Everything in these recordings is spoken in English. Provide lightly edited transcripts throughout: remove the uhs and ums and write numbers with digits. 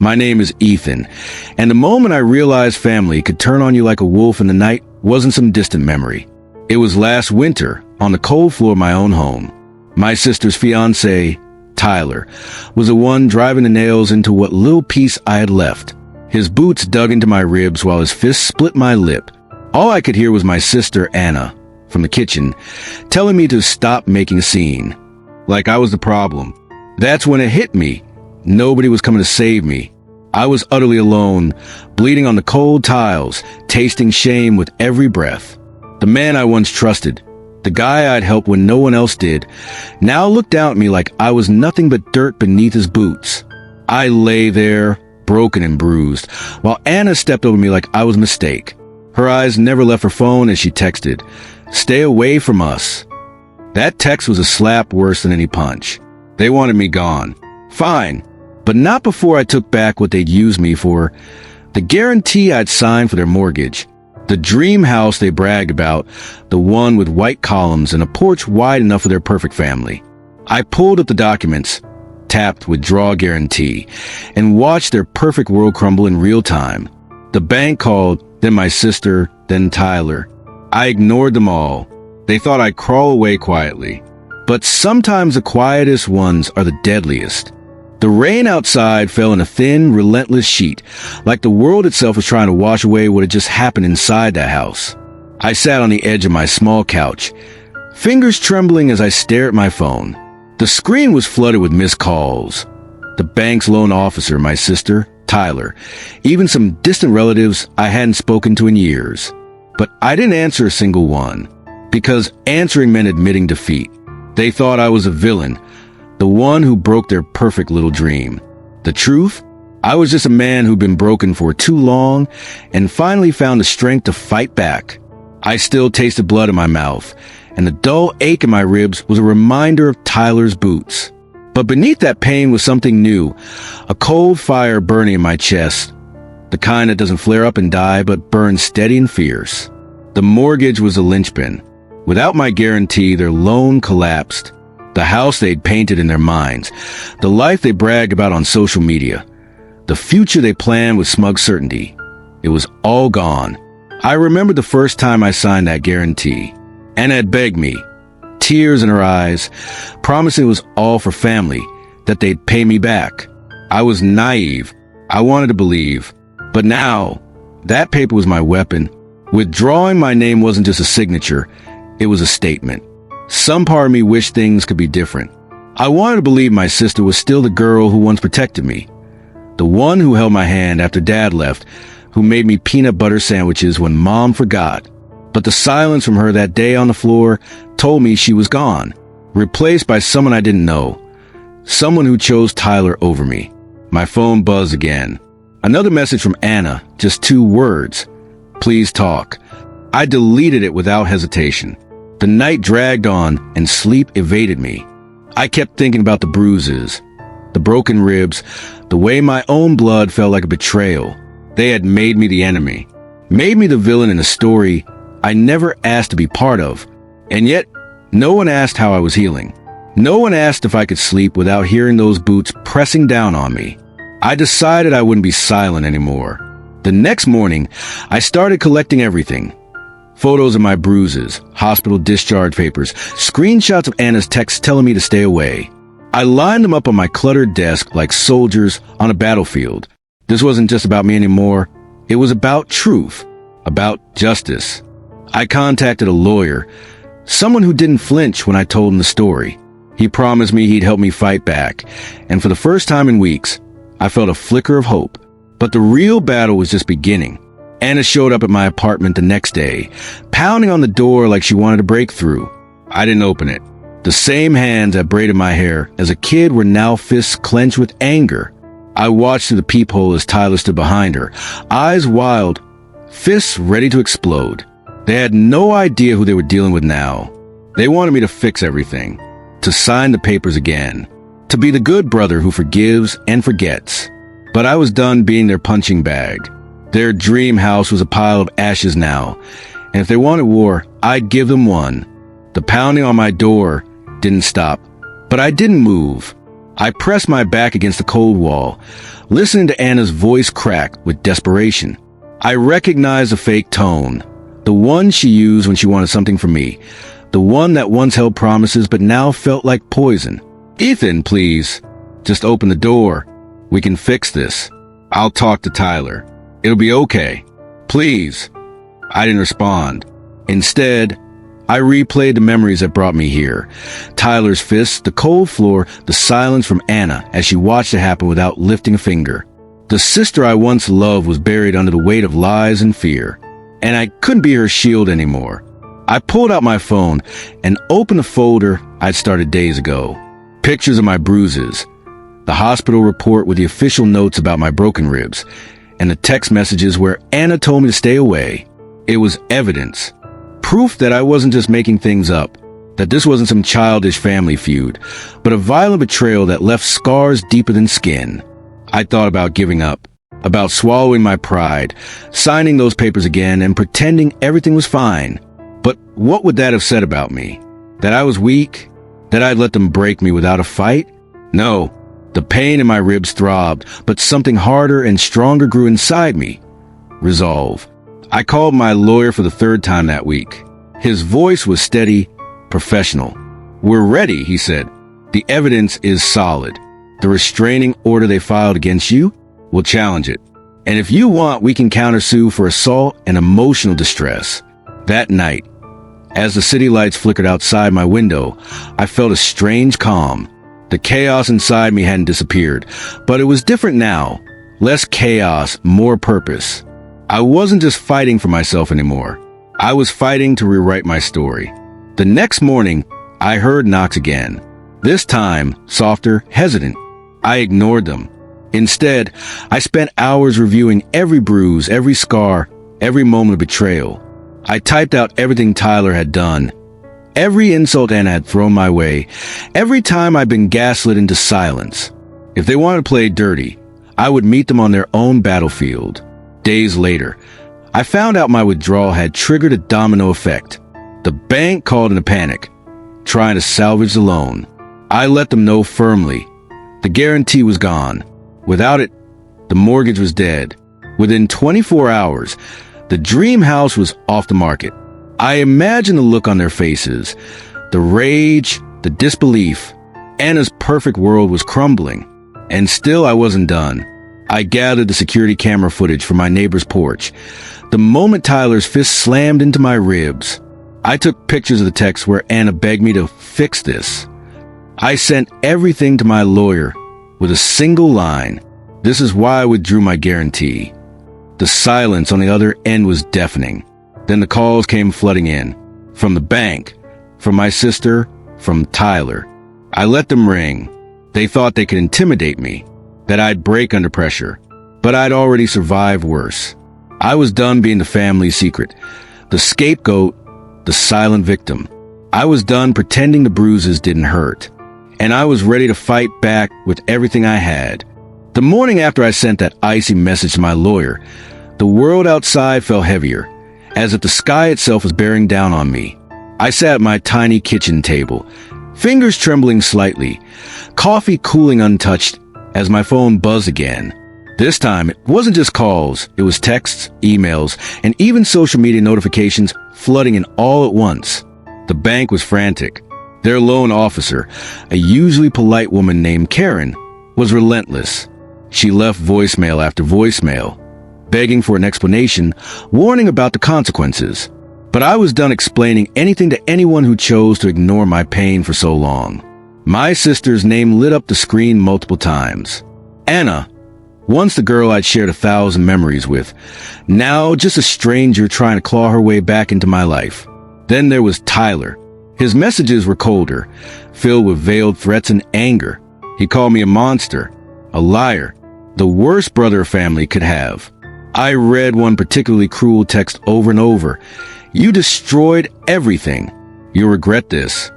My name is Ethan, and the moment I realized family could turn on you like a wolf in the night wasn't some distant memory. It was last winter, on the cold floor of my own home. My sister's fiancé, Tyler, was the one driving the nails into what little piece I had left. His boots dug into my ribs while his fist split my lip. All I could hear was my sister, Anna, from the kitchen, telling me to stop making a scene. Like I was the problem. That's when it hit me. Nobody was coming to save me. I was utterly alone, bleeding on the cold tiles, tasting shame with every breath. The man I once trusted, the guy I'd helped when no one else did, now looked down at me like I was nothing but dirt beneath his boots. I lay there, broken and bruised, while Anna stepped over me like I was a mistake. Her eyes never left her phone as she texted, "Stay away from us." That text was a slap worse than any punch. They wanted me gone. Fine. But not before I took back what they'd used me for. The guarantee I'd signed for their mortgage. The dream house they bragged about. The one with white columns and a porch wide enough for their perfect family. I pulled up the documents, tapped withdraw guarantee, and watched their perfect world crumble in real time. The bank called, then my sister, then Tyler. I ignored them all. They thought I'd crawl away quietly. But sometimes the quietest ones are the deadliest. The rain outside fell in a thin, relentless sheet, like the world itself was trying to wash away what had just happened inside that house. I sat on the edge of my small couch, fingers trembling as I stared at my phone. The screen was flooded with missed calls. The bank's loan officer, my sister, Tyler, even some distant relatives I hadn't spoken to in years. But I didn't answer a single one, because answering meant admitting defeat. They thought I was a villain, the one who broke their perfect little dream. The truth? I was just a man who'd been broken for too long and finally found the strength to fight back. I still tasted blood in my mouth, and the dull ache in my ribs was a reminder of Tyler's boots. But beneath that pain was something new, a cold fire burning in my chest, the kind that doesn't flare up and die but burns steady and fierce. The mortgage was a linchpin. Without my guarantee, their loan collapsed. The house they'd painted in their minds, the life they bragged about on social media, the future they planned with smug certainty. It was all gone. I remembered the first time I signed that guarantee. Anna had begged me, tears in her eyes, promising it was all for family, that they'd pay me back. I was naive. I wanted to believe. But now, that paper was my weapon. Withdrawing my name wasn't just a signature, it was a statement. Some part of me wished things could be different. I wanted to believe my sister was still the girl who once protected me. The one who held my hand after Dad left, who made me peanut butter sandwiches when Mom forgot. But the silence from her that day on the floor told me she was gone, replaced by someone I didn't know. Someone who chose Tyler over me. My phone buzzed again. Another message from Anna, just 2 words. Please talk. I deleted it without hesitation. The night dragged on and sleep evaded me. I kept thinking about the bruises, the broken ribs, the way my own blood felt like a betrayal. They had made me the enemy, made me the villain in a story I never asked to be part of. And yet, no one asked how I was healing. No one asked if I could sleep without hearing those boots pressing down on me. I decided I wouldn't be silent anymore. The next morning, I started collecting everything. Photos of my bruises, hospital discharge papers, screenshots of Anna's texts telling me to stay away. I lined them up on my cluttered desk like soldiers on a battlefield. This wasn't just about me anymore. It was about truth, about justice. I contacted a lawyer, someone who didn't flinch when I told him the story. He promised me he'd help me fight back, and for the first time in weeks, I felt a flicker of hope. But the real battle was just beginning. Anna showed up at my apartment the next day, pounding on the door like she wanted to break through. I didn't open it. The same hands that braided my hair as a kid were now fists clenched with anger. I watched through the peephole as Tyler stood behind her, eyes wild, fists ready to explode. They had no idea who they were dealing with now. They wanted me to fix everything, to sign the papers again, to be the good brother who forgives and forgets. But I was done being their punching bag. Their dream house was a pile of ashes now, and if they wanted war, I'd give them one. The pounding on my door didn't stop, but I didn't move. I pressed my back against the cold wall, listening to Anna's voice crack with desperation. I recognized the fake tone, the one she used when she wanted something from me, the one that once held promises but now felt like poison. "Ethan, please, just open the door. We can fix this. I'll talk to Tyler. It'll be okay. Please." I didn't respond. Instead, I replayed the memories that brought me here. Tyler's fists, the cold floor, the silence from Anna as she watched it happen without lifting a finger. The sister I once loved was buried under the weight of lies and fear, and I couldn't be her shield anymore. I pulled out my phone and opened the folder I'd started days ago. Pictures of my bruises, the hospital report with the official notes about my broken ribs, and the text messages where Anna told me to stay away. It was evidence. Proof that I wasn't just making things up, that this wasn't some childish family feud, but a violent betrayal that left scars deeper than skin. I thought about giving up, about swallowing my pride, signing those papers again and pretending everything was fine. But what would that have said about me? That I was weak? That I'd let them break me without a fight? No. The pain in my ribs throbbed, but something harder and stronger grew inside me. Resolve. I called my lawyer for the third time that week. His voice was steady, professional. "We're ready," he said. "The evidence is solid. The restraining order they filed against you, we'll challenge it. And if you want, we can countersue for assault and emotional distress." That night, as the city lights flickered outside my window, I felt a strange calm. The chaos inside me hadn't disappeared, but it was different now. Less chaos, more purpose. I wasn't just fighting for myself anymore. I was fighting to rewrite my story. The next morning, I heard knocks again. This time, softer, hesitant. I ignored them. Instead, I spent hours reviewing every bruise, every scar, every moment of betrayal. I typed out everything Tyler had done, every insult Anna had thrown my way, every time I'd been gaslit into silence. If they wanted to play dirty, I would meet them on their own battlefield. Days later, I found out my withdrawal had triggered a domino effect. The bank called in a panic, trying to salvage the loan. I let them know firmly. The guarantee was gone. Without it, the mortgage was dead. Within 24 hours, the dream house was off the market. I imagined the look on their faces, the rage, the disbelief. Anna's perfect world was crumbling. And still I wasn't done. I gathered the security camera footage from my neighbor's porch. The moment Tyler's fist slammed into my ribs, I took pictures of the text where Anna begged me to fix this. I sent everything to my lawyer with a single line. This is why I withdrew my guarantee. The silence on the other end was deafening. Then the calls came flooding in. From the bank, from my sister, from Tyler. I let them ring. They thought they could intimidate me, that I'd break under pressure. But I'd already survived worse. I was done being the family secret, the scapegoat, the silent victim. I was done pretending the bruises didn't hurt. And I was ready to fight back with everything I had. The morning after I sent that icy message to my lawyer, the world outside felt heavier, as if the sky itself was bearing down on me. I sat at my tiny kitchen table, fingers trembling slightly, coffee cooling untouched as my phone buzzed again. This time, it wasn't just calls, it was texts, emails, and even social media notifications flooding in all at once. The bank was frantic. Their loan officer, a usually polite woman named Karen, was relentless. She left voicemail after voicemail, begging for an explanation, warning about the consequences. But I was done explaining anything to anyone who chose to ignore my pain for so long. My sister's name lit up the screen multiple times. Anna, once the girl I'd shared 1,000 memories with, now just a stranger trying to claw her way back into my life. Then there was Tyler. His messages were colder, filled with veiled threats and anger. He called me a monster, a liar, the worst brother a family could have. I read one particularly cruel text over and over. "You destroyed everything. You'll regret this."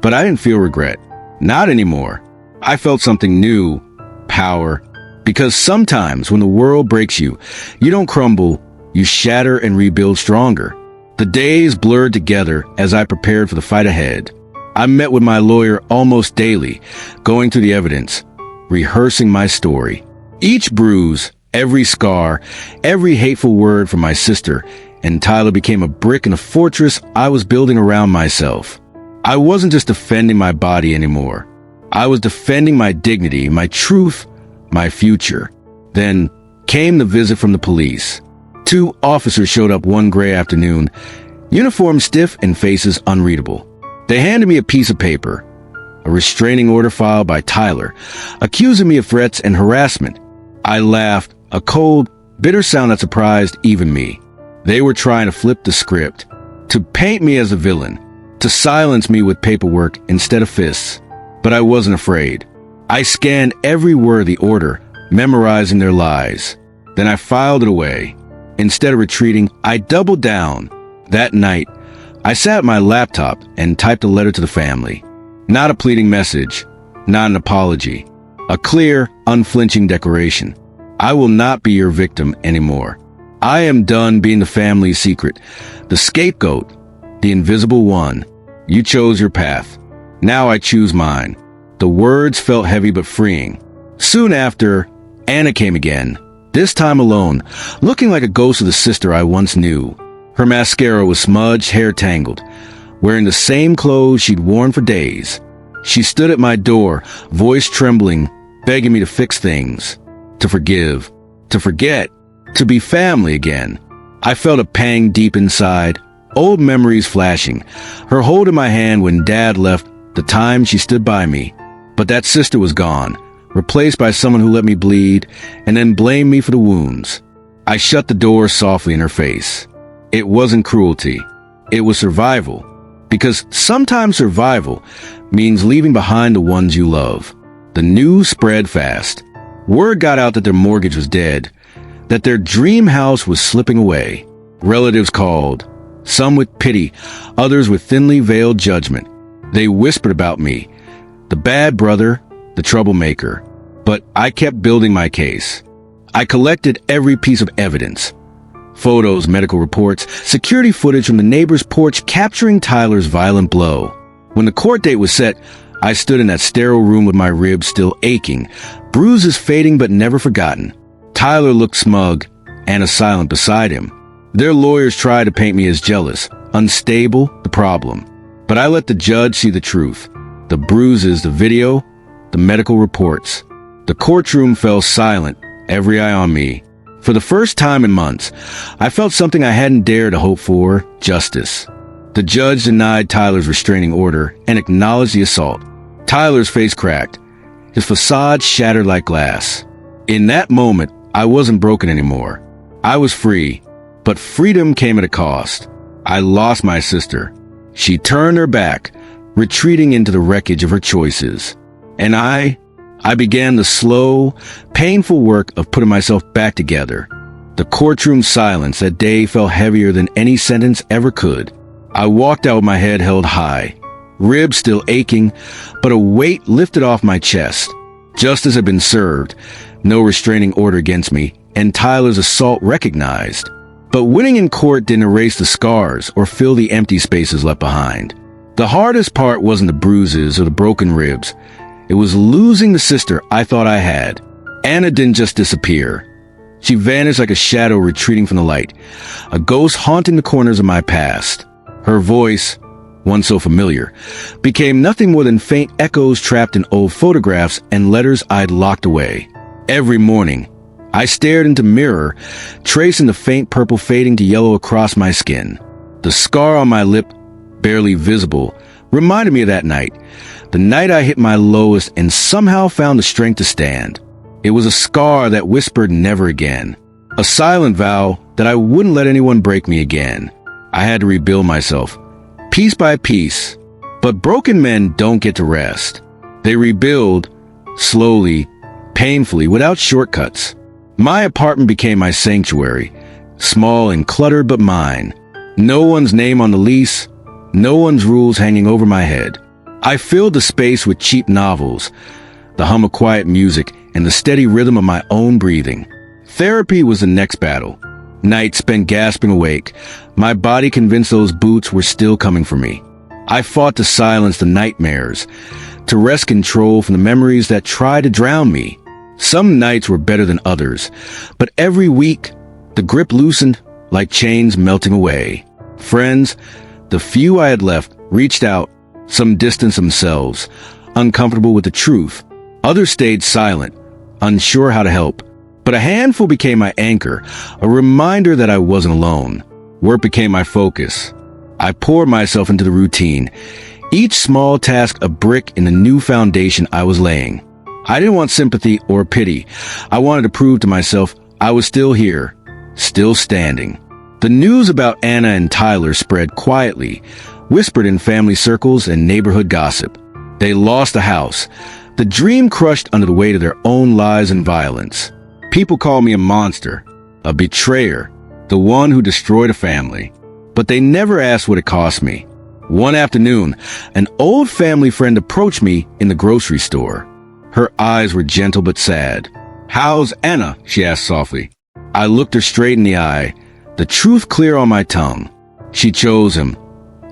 But I didn't feel regret. Not anymore. I felt something new. Power. Because sometimes when the world breaks you, you don't crumble, you shatter and rebuild stronger. The days blurred together as I prepared for the fight ahead. I met with my lawyer almost daily, going through the evidence, rehearsing my story. Each bruise, every scar, every hateful word from my sister and Tyler became a brick in a fortress I was building around myself. I wasn't just defending my body anymore. I was defending my dignity, my truth, my future. Then came the visit from the police. 2 officers showed up one gray afternoon, uniforms stiff and faces unreadable. They handed me a piece of paper, a restraining order filed by Tyler, accusing me of threats and harassment. I laughed, a cold, bitter sound that surprised even me. They were trying to flip the script, to paint me as a villain, to silence me with paperwork instead of fists. But I wasn't afraid. I scanned every word of the order, memorizing their lies. Then I filed it away. Instead of retreating, I doubled down. That night, I sat at my laptop and typed a letter to the family. Not a pleading message, not an apology. A clear, unflinching declaration. I will not be your victim anymore. I am done being the family's secret, the scapegoat, the invisible one. You chose your path. Now I choose mine. The words felt heavy but freeing. Soon after, Anna came again, this time alone, looking like a ghost of the sister I once knew. Her mascara was smudged, hair tangled, wearing the same clothes she'd worn for days. She stood at my door, voice trembling, begging me to fix things, to forgive, to forget, to be family again. I felt a pang deep inside, old memories flashing, her hold in my hand when Dad left, the time she stood by me. But that sister was gone, replaced by someone who let me bleed and then blamed me for the wounds. I shut the door softly in her face. It wasn't cruelty. It was survival. Because sometimes survival means leaving behind the ones you love. The news spread fast. Word got out that their mortgage was dead, that their dream house was slipping away. Relatives called, some with pity, others with thinly veiled judgment. They whispered about me, the bad brother, the troublemaker. But I kept building my case. I collected every piece of evidence. Photos, medical reports, security footage from the neighbor's porch capturing Tyler's violent blow. When the court date was set, I stood in that sterile room with my ribs still aching, bruises fading but never forgotten. Tyler looked smug, Anna silent beside him. Their lawyers tried to paint me as jealous, unstable, the problem. But I let the judge see the truth. The bruises, the video, the medical reports. The courtroom fell silent, every eye on me. For the first time in months, I felt something I hadn't dared to hope for, justice. The judge denied Tyler's restraining order and acknowledged the assault. Tyler's face cracked, his facade shattered like glass. In that moment, I wasn't broken anymore. I was free, but freedom came at a cost. I lost my sister. She turned her back, retreating into the wreckage of her choices. And I began the slow, painful work of putting myself back together. The courtroom silence that day felt heavier than any sentence ever could. I walked out with my head held high, ribs still aching, but a weight lifted off my chest. Justice had been served, no restraining order against me, and Tyler's assault recognized. But winning in court didn't erase the scars or fill the empty spaces left behind. The hardest part wasn't the bruises or the broken ribs. It was losing the sister I thought I had. Anna didn't just disappear. She vanished like a shadow retreating from the light, a ghost haunting the corners of my past. Her voice, once so familiar, became nothing more than faint echoes trapped in old photographs and letters I'd locked away. Every morning, I stared into the mirror, tracing the faint purple fading to yellow across my skin. The scar on my lip, barely visible, reminded me of that night, the night I hit my lowest and somehow found the strength to stand. It was a scar that whispered never again, a silent vow that I wouldn't let anyone break me again. I had to rebuild myself, piece by piece. But broken men don't get to rest. They rebuild, slowly, painfully, without shortcuts. My apartment became my sanctuary, small and cluttered but mine. No one's name on the lease, no one's rules hanging over my head. I filled the space with cheap novels, the hum of quiet music, and the steady rhythm of my own breathing. Therapy was the next battle. Nights spent gasping awake, my body convinced those boots were still coming for me. I fought to silence the nightmares, to wrest control from the memories that tried to drown me. Some nights were better than others, but every week, the grip loosened like chains melting away. Friends, the few I had left, reached out, some distanced themselves, uncomfortable with the truth. Others stayed silent, unsure how to help. But a handful became my anchor, a reminder that I wasn't alone. Work became my focus. I poured myself into the routine, each small task a brick in the new foundation I was laying. I didn't want sympathy or pity. I wanted to prove to myself I was still here, still standing. The news about Anna and Tyler spread quietly, whispered in family circles and neighborhood gossip. They lost the house, the dream crushed under the weight of their own lies and violence. People called me a monster, a betrayer, the one who destroyed a family. But they never asked what it cost me. One afternoon, an old family friend approached me in the grocery store. Her eyes were gentle but sad. "How's Anna?" she asked softly. I looked her straight in the eye, the truth clear on my tongue. "She chose him,"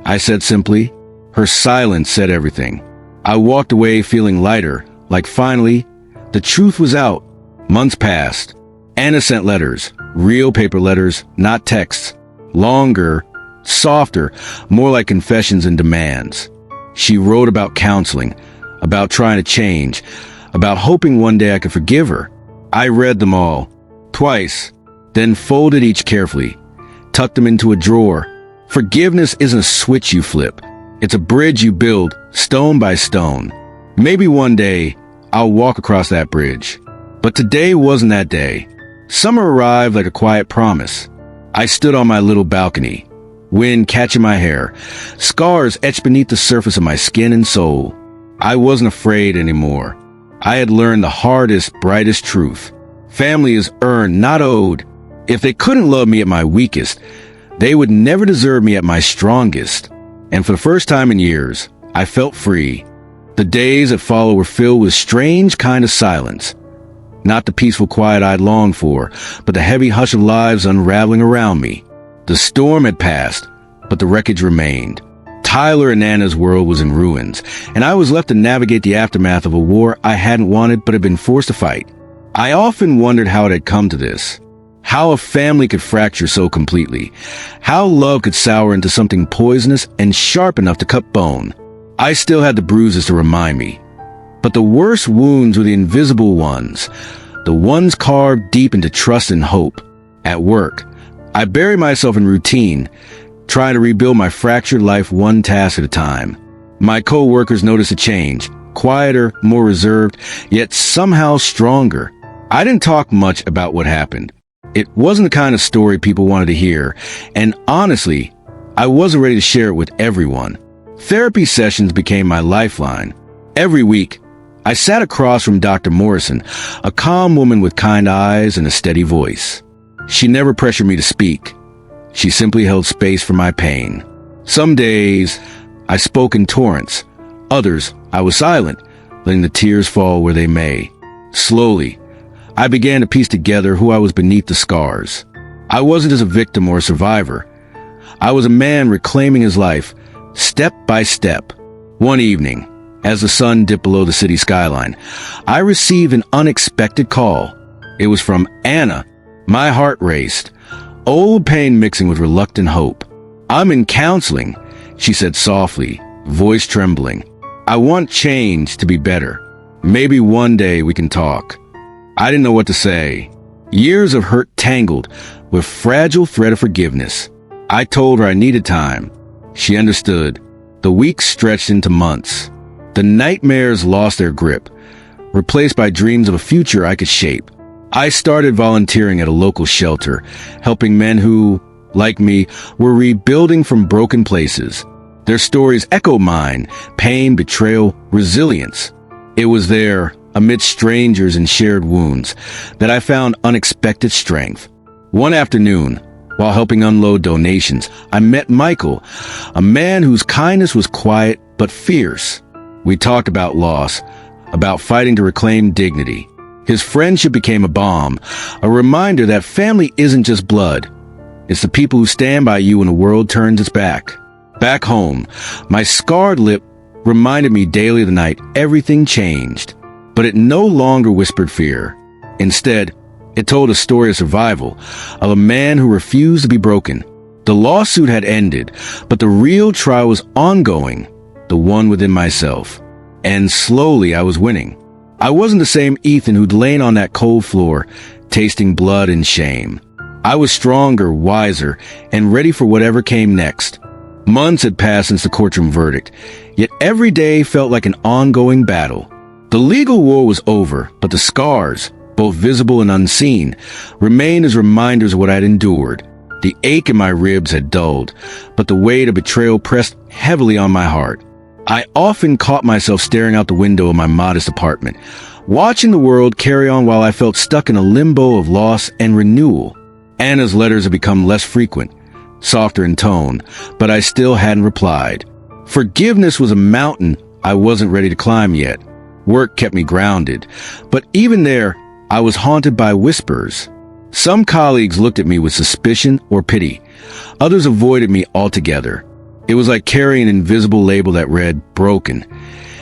I said simply. Her silence said everything. I walked away feeling lighter, like finally, the truth was out. Months passed. Anna sent letters, real paper letters, not texts. Longer, softer, more like confessions and demands. She wrote about counseling, about trying to change, about hoping one day I could forgive her. I read them all, twice, then folded each carefully, tucked them into a drawer. Forgiveness isn't a switch you flip. It's a bridge you build, stone by stone. Maybe one day, I'll walk across that bridge. But today wasn't that day. Summer arrived like a quiet promise. I stood on my little balcony, wind catching my hair, scars etched beneath the surface of my skin and soul. I wasn't afraid anymore. I had learned the hardest, brightest truth. Family is earned, not owed. If they couldn't love me at my weakest, they would never deserve me at my strongest. And for the first time in years, I felt free. The days that followed were filled with strange kind of silence. Not the peaceful quiet I'd longed for, but the heavy hush of lives unraveling around me. The storm had passed, but the wreckage remained. Tyler and Anna's world was in ruins, and I was left to navigate the aftermath of a war I hadn't wanted but had been forced to fight. I often wondered how it had come to this. How a family could fracture so completely. How love could sour into something poisonous and sharp enough to cut bone. I still had the bruises to remind me. But the worst wounds were the invisible ones, the ones carved deep into trust and hope. At work, I buried myself in routine, trying to rebuild my fractured life one task at a time. My co-workers noticed a change, quieter, more reserved, yet somehow stronger. I didn't talk much about what happened. It wasn't the kind of story people wanted to hear, and honestly, I wasn't ready to share it with everyone. Therapy sessions became my lifeline. Every week, I sat across from Dr. Morrison, a calm woman with kind eyes and a steady voice. She never pressured me to speak. She simply held space for my pain. Some days, I spoke in torrents. Others, I was silent, letting the tears fall where they may. Slowly, I began to piece together who I was beneath the scars. I wasn't just a victim or a survivor. I was a man reclaiming his life, step by step. One evening, as the sun dipped below the city skyline, I received an unexpected call. It was from Anna. My heart raced, old pain mixing with reluctant hope. "I'm in counseling," she said softly, voice trembling. "I want change to be better. Maybe one day we can talk." I didn't know what to say. Years of hurt tangled with fragile thread of forgiveness. I told her I needed time. She understood. The weeks stretched into months. The nightmares lost their grip, replaced by dreams of a future I could shape. I started volunteering at a local shelter, helping men who, like me, were rebuilding from broken places. Their stories echoed mine: pain, betrayal, resilience. It was there, amidst strangers and shared wounds, that I found unexpected strength. One afternoon, while helping unload donations, I met Michael, a man whose kindness was quiet but fierce. We talked about loss, about fighting to reclaim dignity. His friendship became a balm, a reminder that family isn't just blood. It's the people who stand by you when the world turns its back. Back home, my scarred lip reminded me daily of the night everything changed. But it no longer whispered fear. Instead, it told a story of survival, of a man who refused to be broken. The lawsuit had ended, but the real trial was ongoing, the one within myself. And slowly I was winning. I wasn't the same Ethan who'd lain on that cold floor, tasting blood and shame. I was stronger, wiser, and ready for whatever came next. Months had passed since the courtroom verdict, yet every day felt like an ongoing battle. The legal war was over, but the scars, both visible and unseen, remained as reminders of what I'd endured. The ache in my ribs had dulled, but the weight of betrayal pressed heavily on my heart. I often caught myself staring out the window of my modest apartment, watching the world carry on while I felt stuck in a limbo of loss and renewal. Anna's letters had become less frequent, softer in tone, but I still hadn't replied. Forgiveness was a mountain I wasn't ready to climb yet. Work kept me grounded, but even there, I was haunted by whispers. Some colleagues looked at me with suspicion or pity. Others avoided me altogether. It was like carrying an invisible label that read, broken.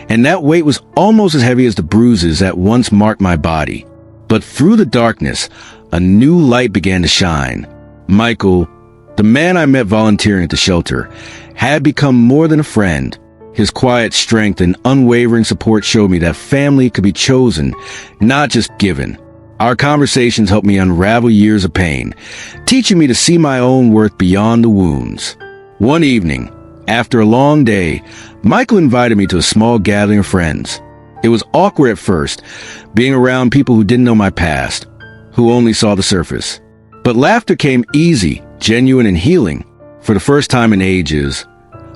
And that weight was almost as heavy as the bruises that once marked my body. But through the darkness, a new light began to shine. Michael, the man I met volunteering at the shelter, had become more than a friend. His quiet strength and unwavering support showed me that family could be chosen, not just given. Our conversations helped me unravel years of pain, teaching me to see my own worth beyond the wounds. One evening, after a long day, Michael invited me to a small gathering of friends. It was awkward at first, being around people who didn't know my past, who only saw the surface. But laughter came easy, genuine, and healing. For the first time in ages,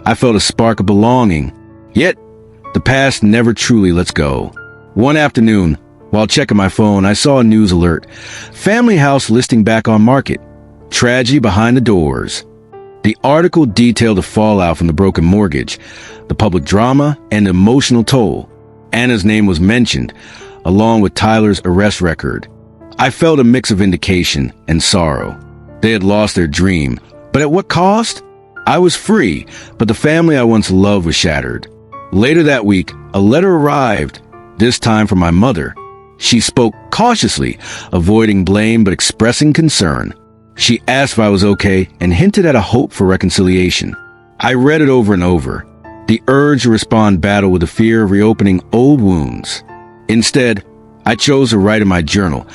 I felt a spark of belonging. Yet, the past never truly lets go. One afternoon, while checking my phone, I saw a news alert. Family house listing back on market. Tragedy behind the doors. The article detailed the fallout from the broken mortgage, the public drama, and the emotional toll. Anna's name was mentioned, along with Tyler's arrest record. I felt a mix of vindication and sorrow. They had lost their dream, but at what cost? I was free, but the family I once loved was shattered. Later that week, a letter arrived, this time from my mother. She spoke cautiously, avoiding blame but expressing concern. She asked if I was okay and hinted at a hope for reconciliation. I read it over and over. The urge to respond battled with the fear of reopening old wounds. Instead, I chose to write in my journal,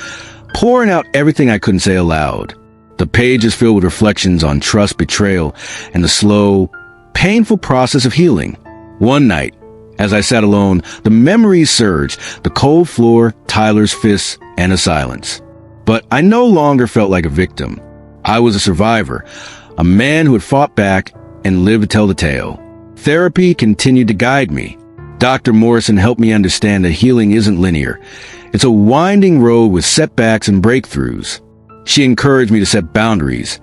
pouring out everything I couldn't say aloud. The page is filled with reflections on trust, betrayal, and the slow, painful process of healing. One night, as I sat alone, the memories surged, the cold floor, Tyler's fists, and a silence. But I no longer felt like a victim. I was a survivor, a man who had fought back and lived to tell the tale. Therapy continued to guide me. Dr. Morrison helped me understand that healing isn't linear. It's a winding road with setbacks and breakthroughs. She encouraged me to set boundaries,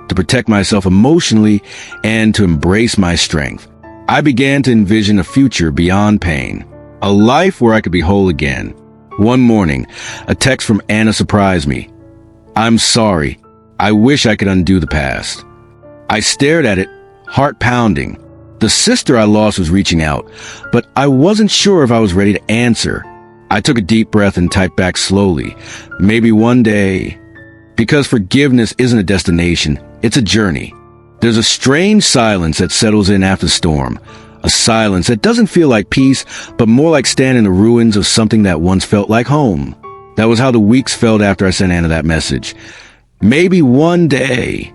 to protect myself emotionally, and to embrace my strength. I began to envision a future beyond pain, a life where I could be whole again. One morning, a text from Anna surprised me. "I'm sorry. I wish I could undo the past." I stared at it, heart pounding. The sister I lost was reaching out, but I wasn't sure if I was ready to answer. I took a deep breath and typed back slowly. "Maybe one day." Because forgiveness isn't a destination, it's a journey. There's a strange silence that settles in after the storm. A silence that doesn't feel like peace, but more like standing in the ruins of something that once felt like home. That was how the weeks felt after I sent Anna that message. Maybe one day.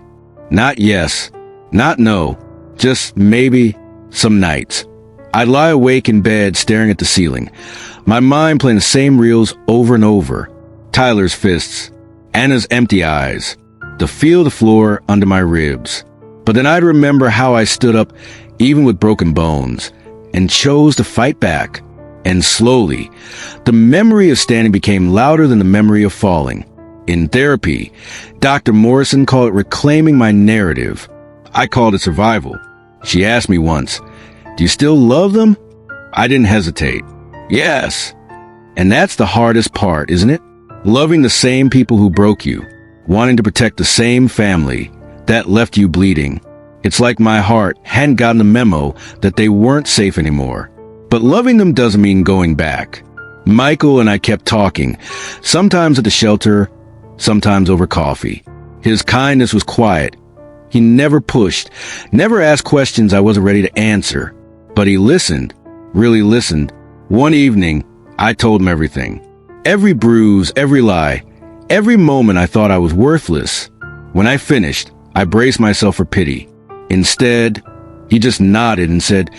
Not yes, not no, just maybe some nights. I'd lie awake in bed staring at the ceiling, my mind playing the same reels over and over. Tyler's fists, Anna's empty eyes, the feel of the floor under my ribs. But then I'd remember how I stood up, even with broken bones, and chose to fight back. And slowly, the memory of standing became louder than the memory of falling. In therapy, Dr. Morrison called it reclaiming my narrative. I called it survival. She asked me once, "Do you still love them?" I didn't hesitate. Yes. And that's the hardest part, isn't it? Loving the same people who broke you, wanting to protect the same family that left you bleeding. It's like my heart hadn't gotten the memo that they weren't safe anymore. But loving them doesn't mean going back. Michael and I kept talking, sometimes at the shelter, sometimes over coffee. His kindness was quiet. He never pushed, never asked questions I wasn't ready to answer. But he listened, really listened. One evening, I told him everything. Every bruise, every lie, every moment I thought I was worthless. When I finished, I braced myself for pity. Instead, he just nodded and said,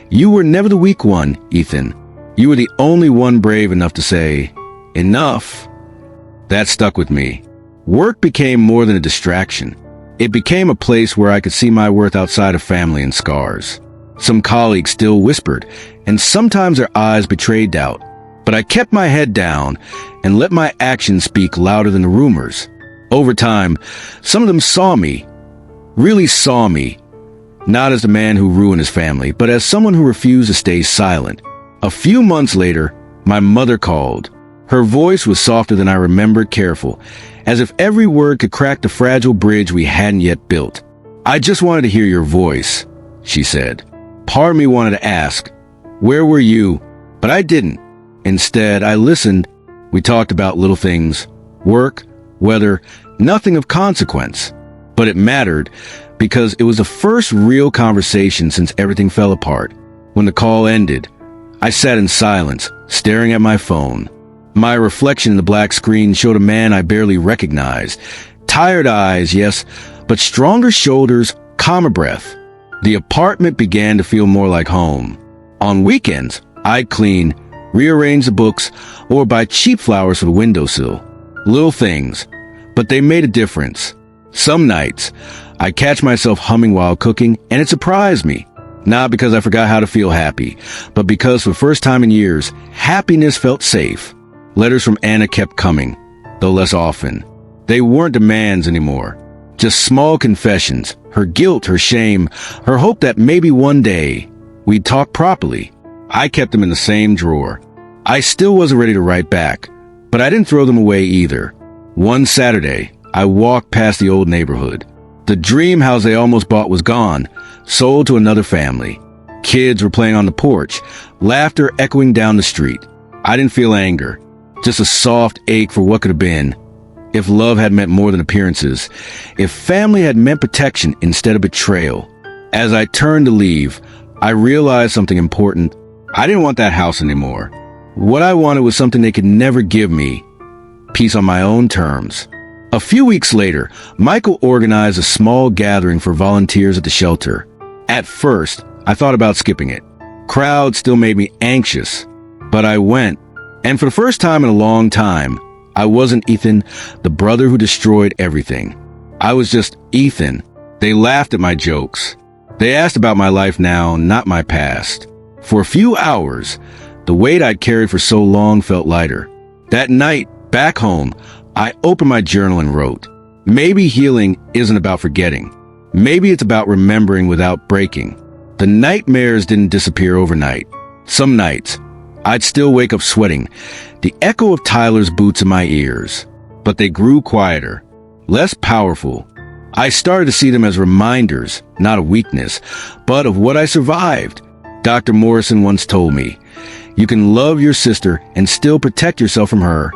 "You were never the weak one, Ethan. You were the only one brave enough to say, 'Enough.'" That stuck with me. Work became more than a distraction. It became a place where I could see my worth outside of family and scars. Some colleagues still whispered, and sometimes their eyes betrayed doubt. But I kept my head down and let my actions speak louder than the rumors. Over time, some of them saw me, really saw me, not as the man who ruined his family, but as someone who refused to stay silent. A few months later, my mother called. Her voice was softer than I remembered, careful, as if every word could crack the fragile bridge we hadn't yet built. "I just wanted to hear your voice," she said. Part of me wanted to ask, "Where were you?" But I didn't. Instead, I listened. We talked about little things, work, weather, nothing of consequence. But it mattered because it was the first real conversation since everything fell apart. When the call ended, I sat in silence, staring at my phone. My reflection in the black screen showed a man I barely recognized. Tired eyes, yes, but stronger shoulders, calmer breath. The apartment began to feel more like home. On weekends, I'd clean, rearrange the books, or buy cheap flowers for the windowsill. Little things, but they made a difference. Some nights, I catch myself humming while cooking, and it surprised me. Not because I forgot how to feel happy, but because for the first time in years, happiness felt safe. Letters from Anna kept coming, though less often. They weren't demands anymore. Just small confessions, her guilt, her shame, her hope that maybe one day we'd talk properly. I kept them in the same drawer. I still wasn't ready to write back, but I didn't throw them away either. One Saturday, I walked past the old neighborhood. The dream house they almost bought was gone, sold to another family. Kids were playing on the porch, laughter echoing down the street. I didn't feel anger, just a soft ache for what could have been. If love had meant more than appearances, if family had meant protection instead of betrayal. As I turned to leave, I realized something important. I didn't want that house anymore. What I wanted was something they could never give me. Peace on my own terms. A few weeks later, Michael organized a small gathering for volunteers at the shelter. At first, I thought about skipping it. Crowds still made me anxious, but I went. And for the first time in a long time, I wasn't Ethan, the brother who destroyed everything. I was just Ethan. They laughed at my jokes. They asked about my life now, not my past. For a few hours, the weight I'd carried for so long felt lighter. That night, back home, I opened my journal and wrote, "Maybe healing isn't about forgetting. Maybe it's about remembering without breaking." The nightmares didn't disappear overnight. Some nights, I'd still wake up sweating, the echo of Tyler's boots in my ears. But they grew quieter, less powerful. I started to see them as reminders, not of weakness, but of what I survived. Dr. Morrison once told me, "You can love your sister and still protect yourself from her."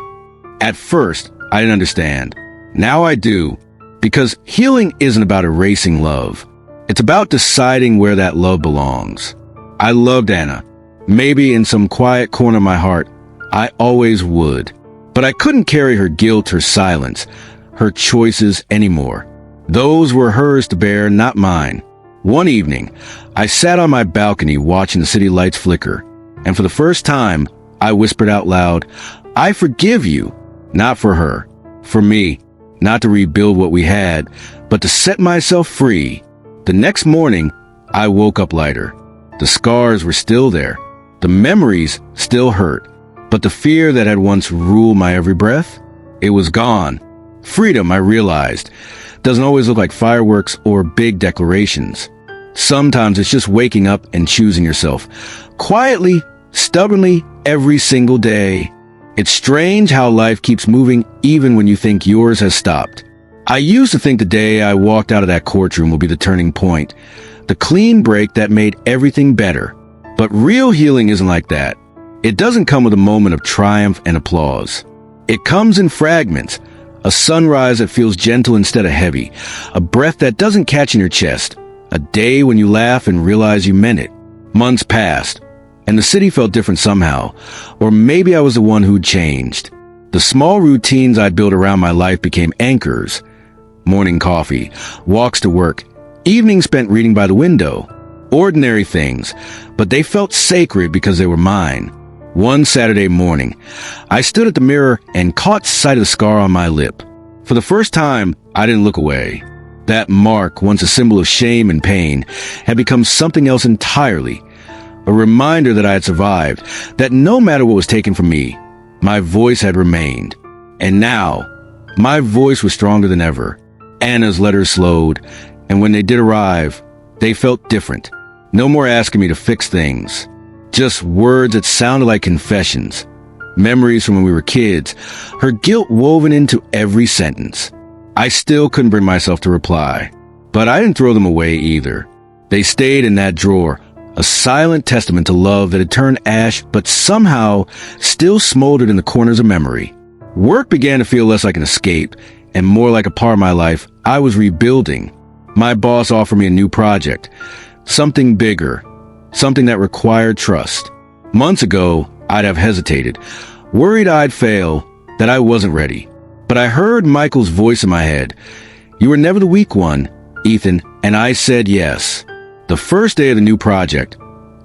At first, I didn't understand. Now I do, because healing isn't about erasing love. It's about deciding where that love belongs. I loved Anna. Maybe in some quiet corner of my heart, I always would. But I couldn't carry her guilt, her silence, her choices anymore. Those were hers to bear, not mine. One evening, I sat on my balcony watching the city lights flicker, and for the first time, I whispered out loud, "I forgive you." Not for her, for me, not to rebuild what we had, but to set myself free. The next morning, I woke up lighter. The scars were still there. The memories still hurt. But the fear that had once ruled my every breath, it was gone. Freedom, I realized, doesn't always look like fireworks or big declarations. Sometimes it's just waking up and choosing yourself. Quietly, stubbornly, every single day. It's strange how life keeps moving even when you think yours has stopped. I used to think the day I walked out of that courtroom would be the turning point, the clean break that made everything better. But real healing isn't like that. It doesn't come with a moment of triumph and applause. It comes in fragments, a sunrise that feels gentle instead of heavy, a breath that doesn't catch in your chest, a day when you laugh and realize you meant it. Months passed, and the city felt different somehow, or maybe I was the one who'd changed. The small routines I'd built around my life became anchors. Morning coffee, walks to work, evenings spent reading by the window. Ordinary things, but they felt sacred because they were mine. One Saturday morning, I stood at the mirror and caught sight of the scar on my lip. For the first time, I didn't look away. That mark, once a symbol of shame and pain, had become something else entirely. A reminder that I had survived, that no matter what was taken from me, my voice had remained. And now, my voice was stronger than ever. Anna's letters slowed, and when they did arrive, they felt different. No more asking me to fix things. Just words that sounded like confessions. Memories from when we were kids, her guilt woven into every sentence. I still couldn't bring myself to reply, but I didn't throw them away either. They stayed in that drawer, a silent testament to love that had turned ash but somehow still smoldered in the corners of memory. Work began to feel less like an escape and more like a part of my life I was rebuilding. My boss offered me a new project, something bigger, something that required trust. Months ago, I'd have hesitated, worried I'd fail, that I wasn't ready. But I heard Michael's voice in my head. You were never the weak one, Ethan, and I said yes. The first day of the new project,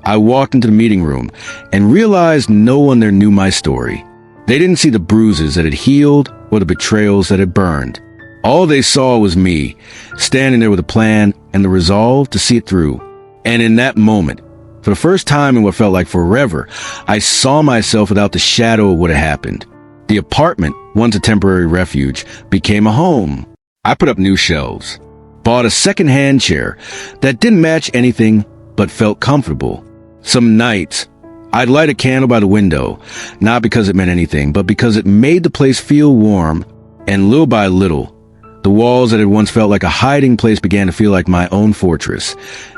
I walked into the meeting room and realized no one there knew my story. They didn't see the bruises that had healed or the betrayals that had burned. All they saw was me, standing there with a plan and the resolve to see it through. And in that moment, for the first time in what felt like forever, I saw myself without the shadow of what had happened. The apartment, once a temporary refuge, became a home. I put up new shelves, bought a second-hand chair that didn't match anything but felt comfortable. Some nights, I'd light a candle by the window, not because it meant anything, but because it made the place feel warm. And little by little, the walls that had once felt like a hiding place began to feel like my own fortress,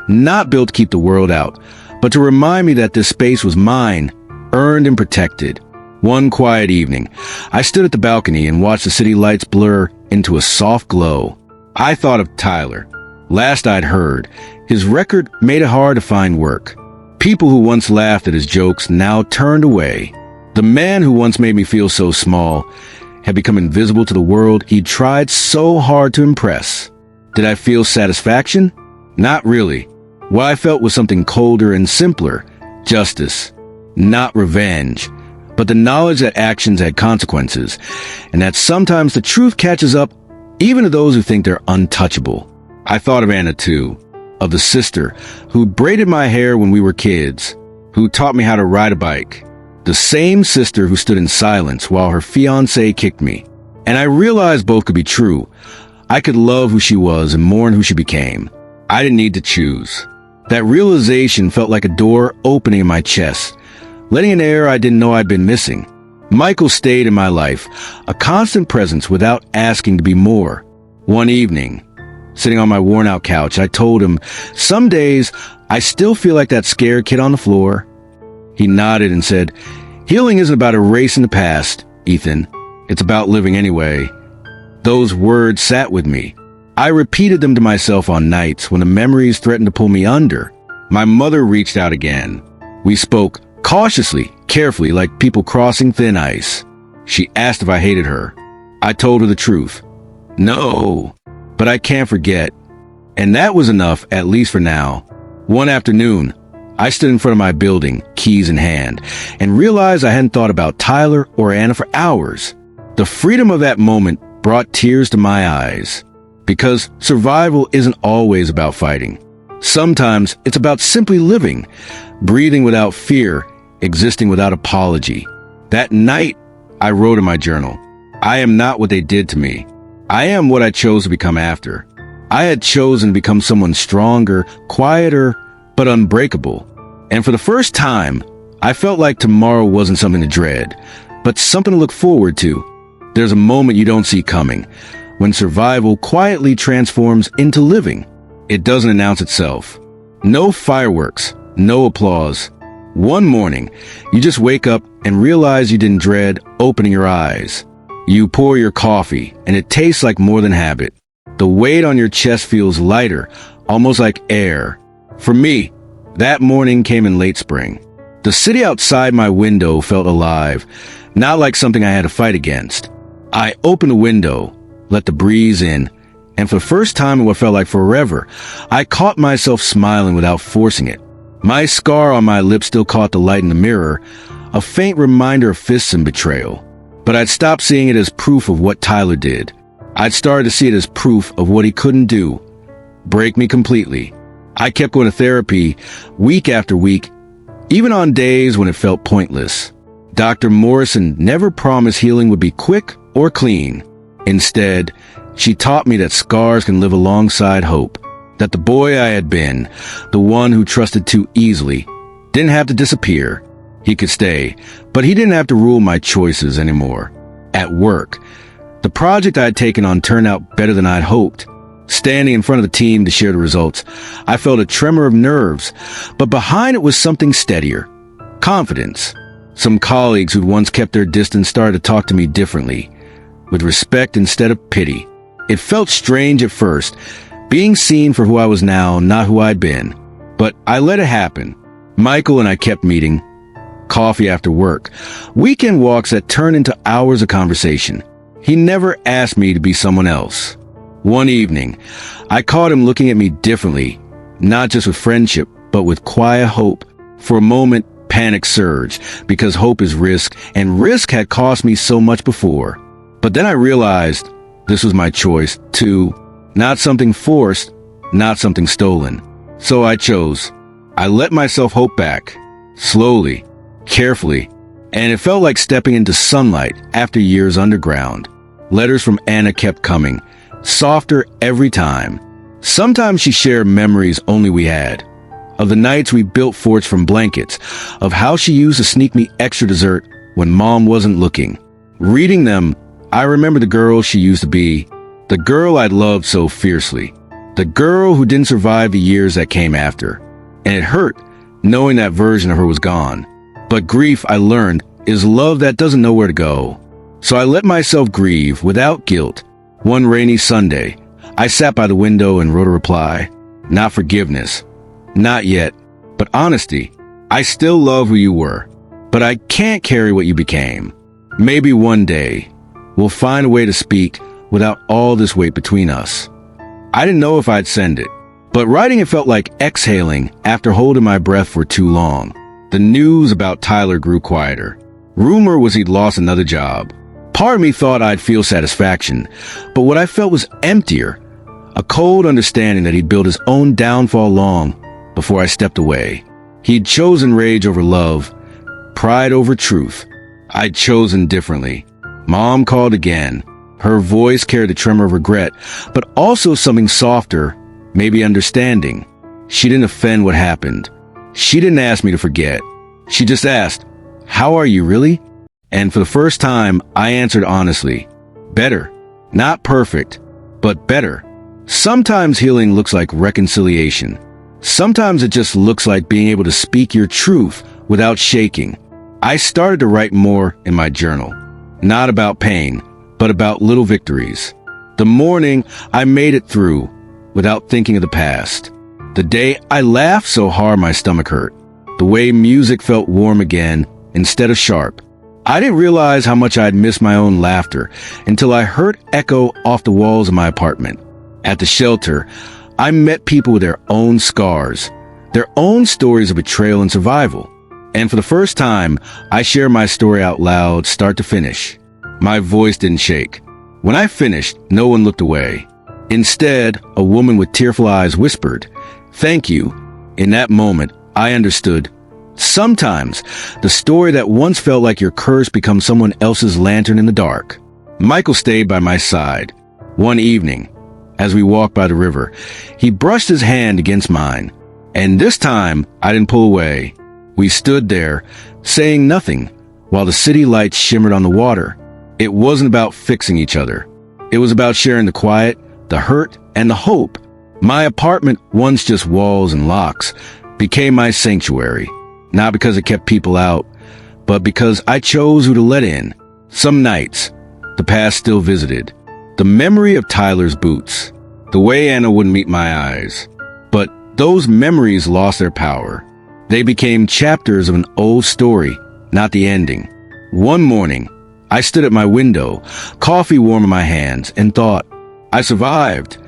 not built to keep the world out, but to remind me that this space was mine, earned and protected. One quiet evening, I stood at the balcony and watched the city lights blur into a soft glow. I thought of Tyler. Last I'd heard, his record made it hard to find work. People who once laughed at his jokes now turned away. The man who once made me feel so small had become invisible to the world he'd tried so hard to impress. Did I feel satisfaction? Not really. What I felt was something colder and simpler. Justice. Not revenge. But the knowledge that actions had consequences, and that sometimes the truth catches up even to those who think they're untouchable. I thought of Anna too. Of the sister who braided my hair when we were kids, who taught me how to ride a bike. The same sister who stood in silence while her fiancé kicked me. And I realized both could be true. I could love who she was and mourn who she became. I didn't need to choose. That realization felt like a door opening in my chest, letting in air I didn't know I'd been missing. Michael stayed in my life, a constant presence without asking to be more. One evening, sitting on my worn-out couch, I told him, some days I still feel like that scared kid on the floor. He nodded and said, healing isn't about erasing the past, Ethan. It's about living anyway. Those words sat with me. I repeated them to myself on nights when the memories threatened to pull me under. My mother reached out again. We spoke cautiously, carefully, like people crossing thin ice. She asked if I hated her. I told her the truth. No, but I can't forget. And that was enough, at least for now. One afternoon, I stood in front of my building, keys in hand, and realized I hadn't thought about Tyler or Anna for hours. The freedom of that moment brought tears to my eyes. Because survival isn't always about fighting. Sometimes it's about simply living, breathing without fear, existing without apology. That night, I wrote in my journal, I am not what they did to me. I am what I chose to become after. I had chosen to become someone stronger, quieter, but unbreakable. And for the first time, I felt like tomorrow wasn't something to dread, but something to look forward to. There's a moment you don't see coming, when survival quietly transforms into living. It doesn't announce itself. No fireworks, no applause. One morning, you just wake up and realize you didn't dread opening your eyes. You pour your coffee, and it tastes like more than habit. The weight on your chest feels lighter, almost like air. For me, that morning came in late spring. The city outside my window felt alive, not like something I had to fight against. I opened the window, let the breeze in, and for the first time in what felt like forever, I caught myself smiling without forcing it. My scar on my lip still caught the light in the mirror, a faint reminder of fists and betrayal. But I'd stopped seeing it as proof of what Tyler did. I'd started to see it as proof of what he couldn't do. Break me completely. I kept going to therapy week after week, even on days when it felt pointless. Dr. Morrison never promised healing would be quick or clean. Instead, she taught me that scars can live alongside hope, that the boy I had been, the one who trusted too easily, didn't have to disappear. He could stay, but he didn't have to rule my choices anymore. At work, the project I had taken on turned out better than I'd hoped. Standing in front of the team to share the results, I felt a tremor of nerves, but behind it was something steadier. Confidence. Some colleagues who'd once kept their distance started to talk to me differently, with respect instead of pity. It felt strange at first, being seen for who I was now, not who I'd been. But I let it happen. Michael and I kept meeting. Coffee after work. Weekend walks that turned into hours of conversation. He never asked me to be someone else. One evening, I caught him looking at me differently, not just with friendship, but with quiet hope. For a moment, panic surged, because hope is risk, and risk had cost me so much before. But then I realized this was my choice, too. Not something forced, not something stolen. So I chose. I let myself hope back, slowly, carefully, and it felt like stepping into sunlight after years underground. Letters from Anna kept coming, softer every time. Sometimes she shared memories only we had, of the nights we built forts from blankets, of how she used to sneak me extra dessert when Mom wasn't looking. Reading them, I remember the girl she used to be, the girl I'd loved so fiercely, the girl who didn't survive the years that came after. And it hurt, knowing that version of her was gone. But grief, I learned, is love that doesn't know where to go. So I let myself grieve without guilt. One rainy Sunday, I sat by the window and wrote a reply. Not forgiveness. Not yet. But honesty. I still love who you were. But I can't carry what you became. Maybe one day, we'll find a way to speak without all this weight between us. I didn't know if I'd send it. But writing it felt like exhaling after holding my breath for too long. The news about Tyler grew quieter. Rumor was he'd lost another job. Part of me thought I'd feel satisfaction, but what I felt was emptier. A cold understanding that he'd built his own downfall long before I stepped away. He'd chosen rage over love, pride over truth. I'd chosen differently. Mom called again. Her voice carried a tremor of regret, but also something softer, maybe understanding. She didn't offend what happened. She didn't ask me to forget. She just asked, "How are you really?" And for the first time, I answered honestly. Better. Not perfect, but better. Sometimes healing looks like reconciliation. Sometimes it just looks like being able to speak your truth without shaking. I started to write more in my journal. Not about pain, but about little victories. The morning I made it through without thinking of the past. The day I laughed so hard my stomach hurt. The way music felt warm again instead of sharp. I didn't realize how much I'd missed my own laughter until I heard echo off the walls of my apartment. At the shelter, I met people with their own scars, their own stories of betrayal and survival. And for the first time, I shared my story out loud, start to finish. My voice didn't shake. When I finished, no one looked away. Instead, a woman with tearful eyes whispered, "Thank you." In that moment, I understood. Sometimes, the story that once felt like your curse becomes someone else's lantern in the dark. Michael stayed by my side. One evening, as we walked by the river, he brushed his hand against mine. And this time, I didn't pull away. We stood there, saying nothing, while the city lights shimmered on the water. It wasn't about fixing each other. It was about sharing the quiet, the hurt, and the hope. My apartment, once just walls and locks, became my sanctuary. Not because it kept people out, but because I chose who to let in. Some nights, the past still visited. The memory of Tyler's boots, the way Anna wouldn't meet my eyes. But those memories lost their power. They became chapters of an old story, not the ending. One morning, I stood at my window, coffee warm in my hands, and thought, I survived.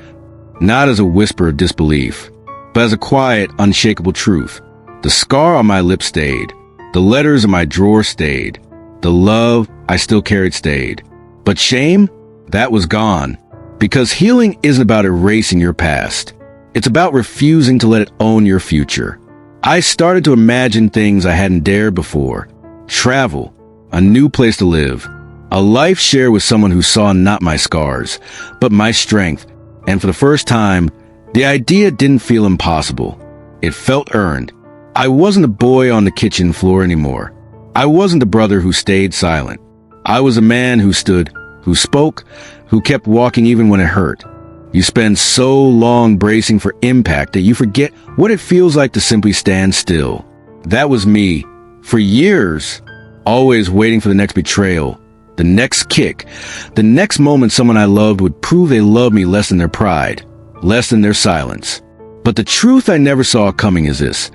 Not as a whisper of disbelief, but as a quiet, unshakable truth. The scar on my lip stayed. The letters in my drawer stayed. The love I still carried stayed. But shame? That was gone. Because healing isn't about erasing your past. It's about refusing to let it own your future. I started to imagine things I hadn't dared before. Travel, a new place to live, a life shared with someone who saw not my scars, but my strength. And for the first time, the idea didn't feel impossible. It felt earned. I wasn't a boy on the kitchen floor anymore. I wasn't the brother who stayed silent. I was a man who stood, who spoke, who kept walking even when it hurt. You spend so long bracing for impact that you forget what it feels like to simply stand still. That was me. For years, always waiting for the next betrayal, the next kick, the next moment someone I loved would prove they loved me less than their pride, less than their silence. But the truth I never saw coming is this.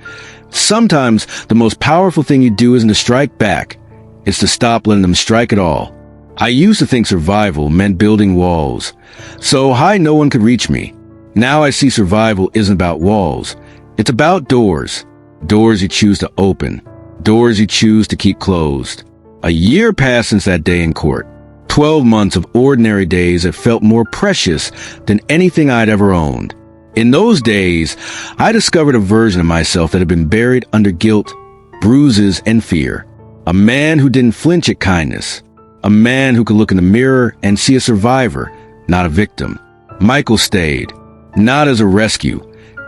Sometimes the most powerful thing you do isn't to strike back. It's to stop letting them strike at all. I used to think survival meant building walls, so high no one could reach me. Now I see survival isn't about walls. It's about doors. Doors you choose to open. Doors you choose to keep closed. A year passed since that day in court. 12 months of ordinary days that felt more precious than anything I'd ever owned. In those days, I discovered a version of myself that had been buried under guilt, bruises, and fear. A man who didn't flinch at kindness. A man who could look in the mirror and see a survivor, not a victim. Michael stayed, not as a rescue,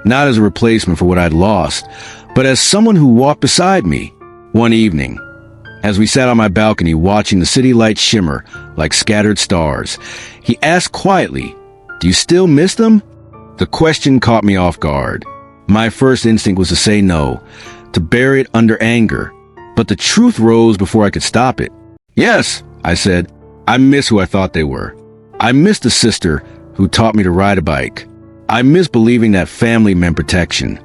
not as a replacement for what I'd lost, but as someone who walked beside me. One evening, as we sat on my balcony watching the city lights shimmer like scattered stars, he asked quietly, "Do you still miss them?" The question caught me off guard. My first instinct was to say no, to bury it under anger. But the truth rose before I could stop it. "Yes," I said, "I miss who I thought they were. I miss the sister who taught me to ride a bike. I miss believing that family meant protection."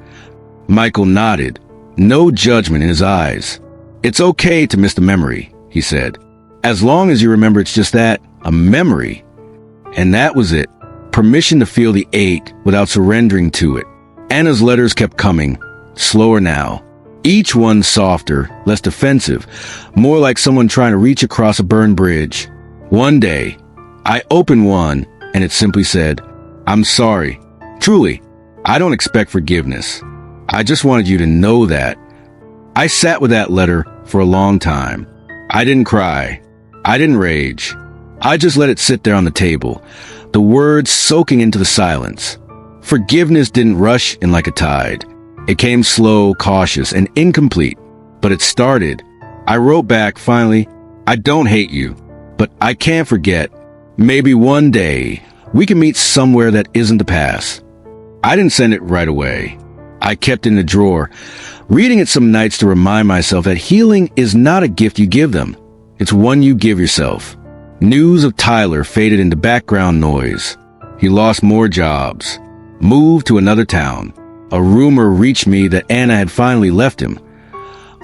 Michael nodded, no judgment in his eyes. "It's okay to miss the memory," he said. "As long as you remember it's just that, a memory." And that was it. Permission to feel the ache without surrendering to it. Anna's letters kept coming, slower now. Each one softer, less defensive, more like someone trying to reach across a burned bridge. One day, I opened one, and it simply said, "I'm sorry. Truly, I don't expect forgiveness. I just wanted you to know that." I sat with that letter for a long time. I didn't cry. I didn't rage. I just let it sit there on the table, the words soaking into the silence. Forgiveness didn't rush in like a tide. It came slow, cautious, and incomplete, but it started. I wrote back, finally, "I don't hate you, but I can't forget. Maybe one day we can meet somewhere that isn't the past." I didn't send it right away. I kept it in the drawer, reading it some nights to remind myself that healing is not a gift you give them. It's one you give yourself. News of Tyler faded into background noise. He lost more jobs, moved to another town. A rumor reached me that Anna had finally left him,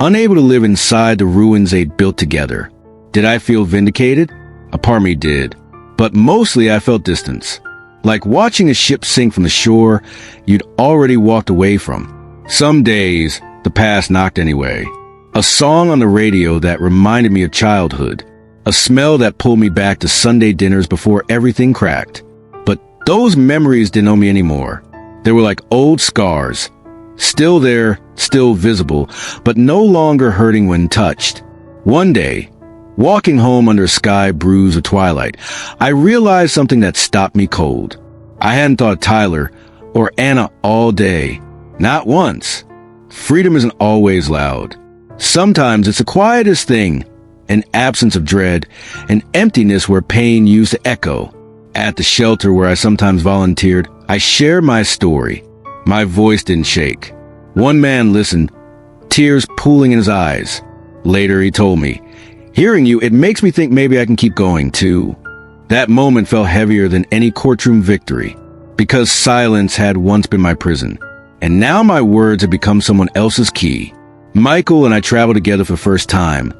unable to live inside the ruins they'd built together. Did I feel vindicated? A part of me did. But mostly I felt distance. Like watching a ship sink from the shore you'd already walked away from. Some days, the past knocked anyway. A song on the radio that reminded me of childhood. A smell that pulled me back to Sunday dinners before everything cracked. But those memories didn't own me anymore. They were like old scars. Still there, still visible, but no longer hurting when touched. One day, walking home under a sky bruised with twilight, I realized something that stopped me cold. I hadn't thought of Tyler or Anna all day. Not once. Freedom isn't always loud. Sometimes it's the quietest thing. An absence of dread, an emptiness where pain used to echo. At the shelter where I sometimes volunteered, I shared my story. My voice didn't shake. One man listened, tears pooling in his eyes. Later he told me, "Hearing you, it makes me think maybe I can keep going too." That moment felt heavier than any courtroom victory, because silence had once been my prison, and now my words had become someone else's key. Michael and I traveled together for the first time.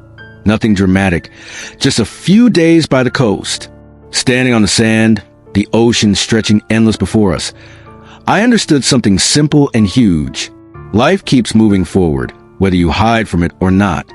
Nothing dramatic, just a few days by the coast. Standing on the sand, the ocean stretching endless before us, I understood something simple and huge. Life keeps moving forward, whether you hide from it or not.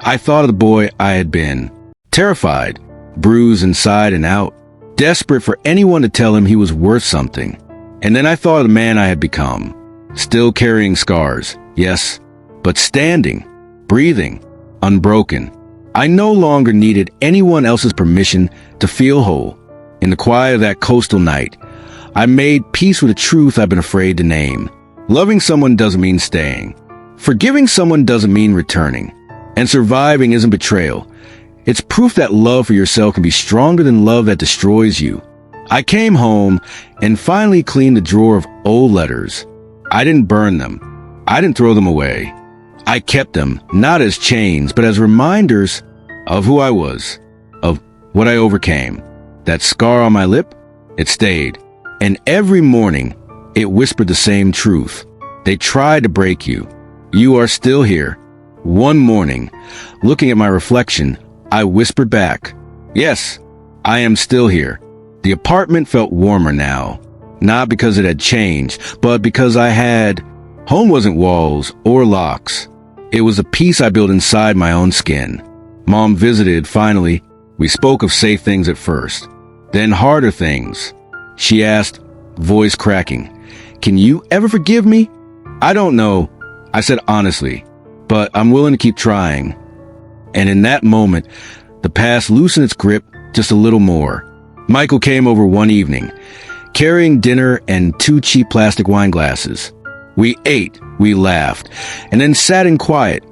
I thought of the boy I had been, terrified, bruised inside and out, desperate for anyone to tell him he was worth something. And then I thought of the man I had become, still carrying scars, yes, but standing, breathing, unbroken. I no longer needed anyone else's permission to feel whole. In the quiet of that coastal night, I made peace with a truth I've been afraid to name. Loving someone doesn't mean staying. Forgiving someone doesn't mean returning. And surviving isn't betrayal. It's proof that love for yourself can be stronger than love that destroys you. I came home and finally cleaned the drawer of old letters. I didn't burn them. I didn't throw them away. I kept them, not as chains, but as reminders of who I was, of what I overcame. That scar on my lip, it stayed. And every morning, it whispered the same truth. They tried to break you. You are still here. One morning, looking at my reflection, I whispered back, "Yes, I am still here." The apartment felt warmer now, not because it had changed, but because I had. Home wasn't walls or locks. It was a peace I built inside my own skin. Mom visited, finally. We spoke of safe things at first, then harder things. She asked, voice cracking, "Can you ever forgive me?" "I don't know," I said honestly, "but I'm willing to keep trying." And in that moment, the past loosened its grip just a little more. Michael came over one evening, carrying dinner and 2 cheap plastic wine glasses. We ate, we laughed, and then sat in quiet.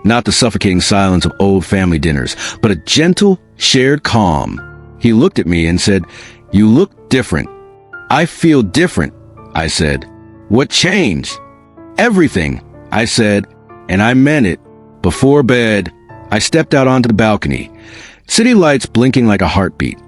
Not the suffocating silence of old family dinners, but a gentle, shared calm. He looked at me and said, "You look different." "I feel different," I said. "What changed?" "Everything," I said, and I meant it. Before bed, I stepped out onto the balcony, city lights blinking like a heartbeat.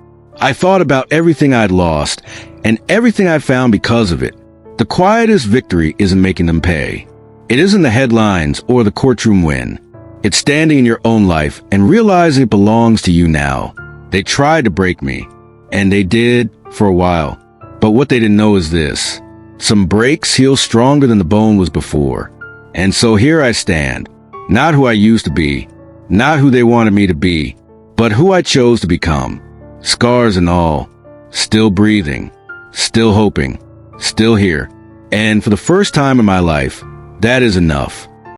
I thought about everything I'd lost, and everything I'd found because of it. The quietest victory isn't making them pay. It isn't the headlines or the courtroom win. It's standing in your own life and realizing it belongs to you now. They tried to break me, and they did for a while. But what they didn't know is this. Some breaks heal stronger than the bone was before. And so here I stand, not who I used to be, not who they wanted me to be, but who I chose to become. Scars and all, still breathing, still hoping, still here. And for the first time in my life, that is enough.